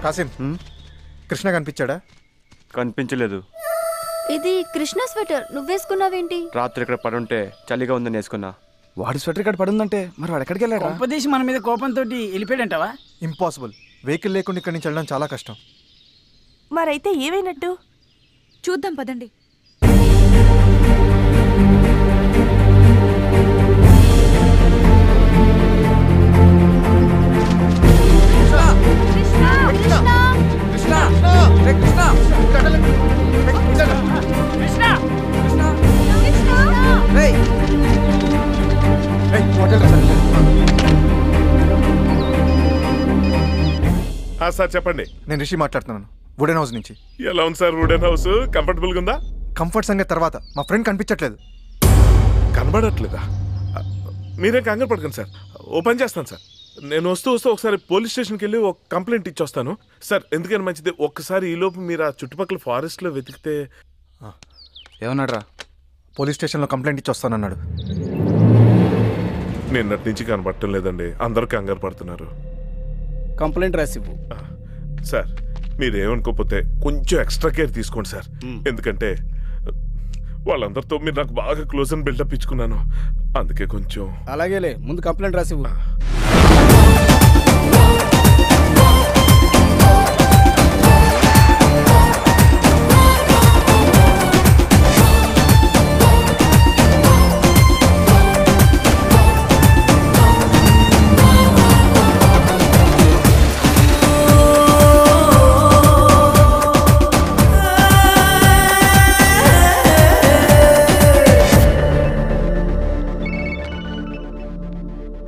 కాసిం, కృష్ణ కనిపించాడా? కనిపించలేదు. ఇది కృష్ణ స్వెటర్ నువ్వేసుకున్నావేంటి? రాత్రి ఇక్కడ పడుంటే చలిగా ఉందని వేసుకున్నా. వాడి స్వెటర్ ఇక్కడ పడుందంటే మరి వాడు ఎక్కడికి వెళ్ళాడు? ఉపదేశి మన మీద కోపంతో వెళ్ళిపోయాడంటావా? ఇంపాసిబుల్. వెహికల్ లేకుండా ఇక్కడి నుంచి వెళ్ళడం చాలా కష్టం. మరైతే ఏమైనట్టు? చూద్దాం పదండి. సార్ చెప్పండి. నేను రిషి మాట్లాడుతున్నాను, వుడెన్ హౌస్ నుంచి. ఎలా ఉంది సార్ వుడెన్ హౌస్? కంఫర్టబుల్ గా ఉందా? కంఫర్ట్ సంగతి తర్వాత, మా ఫ్రెండ్ కనిపించట్లేదు. కనబడట్లేదా? మీరేం కంగారు పడకండి సార్, ఓ పని చేస్తాను సార్. నేను వస్తూ ఒకసారి పోలీస్ స్టేషన్కి వెళ్ళి ఒక కంప్లైంట్ ఇచ్చొస్తాను సార్. ఎందుకని మంచిది, ఒక్కసారి ఈలోపు మీరు ఆ చుట్టుపక్కల ఫారెస్ట్లో వెతికితే. ఏమన్నాడు రా? పోలీస్ స్టేషన్లో కంప్లైంట్ ఇచ్చొస్తానన్నాడు. నిన్నటి నుంచి కనబడటం లేదండి, అందరూ కంగారు పడుతున్నారు. కంప్లైంట్ రాసివ్వు. సార్ మీరేమనుకోకపోతే కొంచెం ఎక్స్ట్రా కేర్ తీసుకోండి సార్. ఎందుకంటే వాళ్ళందరితో మీరు నాకు బాగా క్లోజ్ అని బిల్డప్ ఇచ్చుకున్నాను, అందుకే కొంచెం. అలాగేలే, ముందు కంప్లైంట్ రాసివ్వు.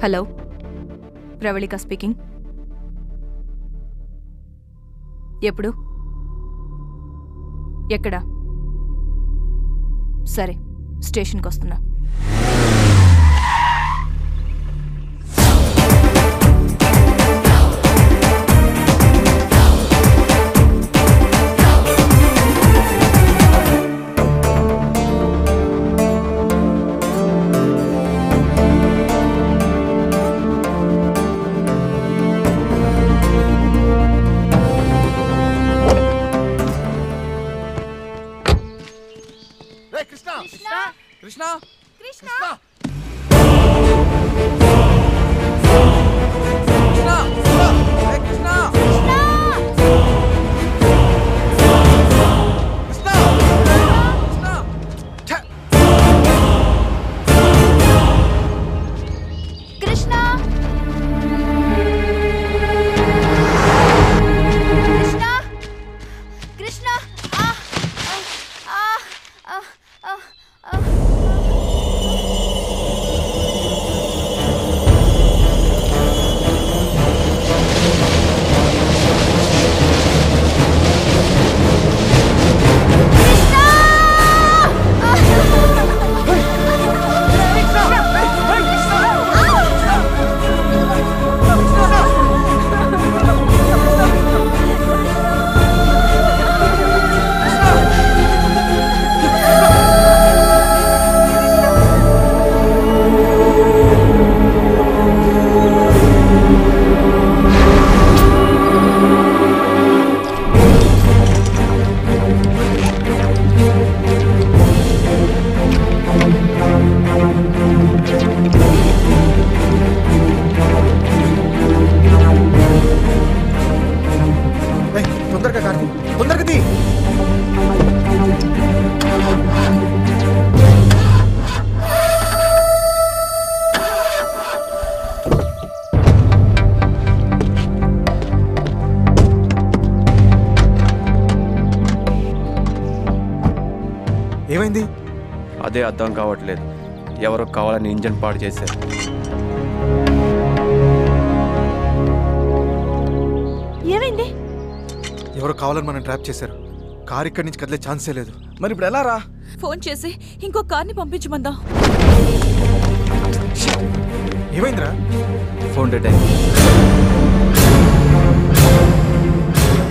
Hello, Pravallika speaking. ఎప్పుడు? ఎక్కడ? సరే, స్టేషన్కి వస్తున్నా. కృష్ణ కృష్ణ ఏమైంది? అదే అర్థం కావట్లేదు. ఎవరో కావాలని ఇంజన్ పాడు చేశారు. ఏమైంది? ఎవరో కావాలని మనం ట్రాప్ చేశారు. కార్ ఇక్కడి నుంచి కదిలే ఛాన్సే లేదు. మరి ఇప్పుడు ఎలా రా? ఫోన్ చేసి ఇంకో కార్ని పంపించమందా? ఏమైందిరా? ఫోన్ డెడ్ అయింది.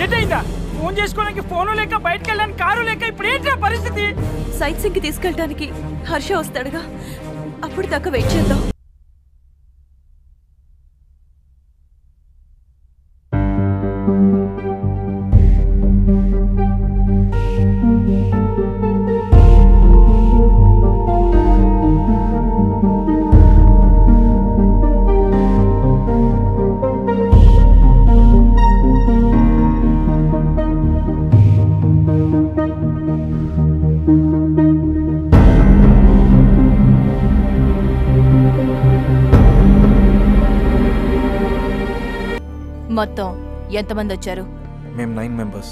డెడ్ అయిందా? ఫోన్ చేసుకోవడానికి ఫోను లేక, బయటకు వెళ్ళడానికి కారు లేక, ఇప్పుడు ఏంటి పరిస్థితి? సైట్ సింగ్ కి తీసుకెళ్ళడానికి హర్ష వస్తాడుగా, అప్పుడు దాకా వెయిట్ చేద్దాం. మొత్తం ఎంతమంది వచ్చారు? మేము 9 మెంబర్స్.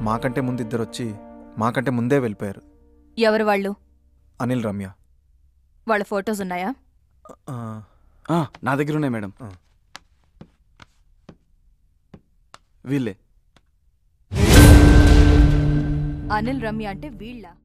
మాకంటే ముందు ఇద్దరు వచ్చి మాకంటే ముందే వెళ్ళిపోయారు. ఎవరు వాళ్ళు? అనిల్, రమ్య. వాళ్ళ ఫొటోస్ ఉన్నాయా? ఆ, నా దగ్గర ఉన్నాయి మేడం. వీళ్ళే. అనిల్, రమ్య అంటే వీళ్ళ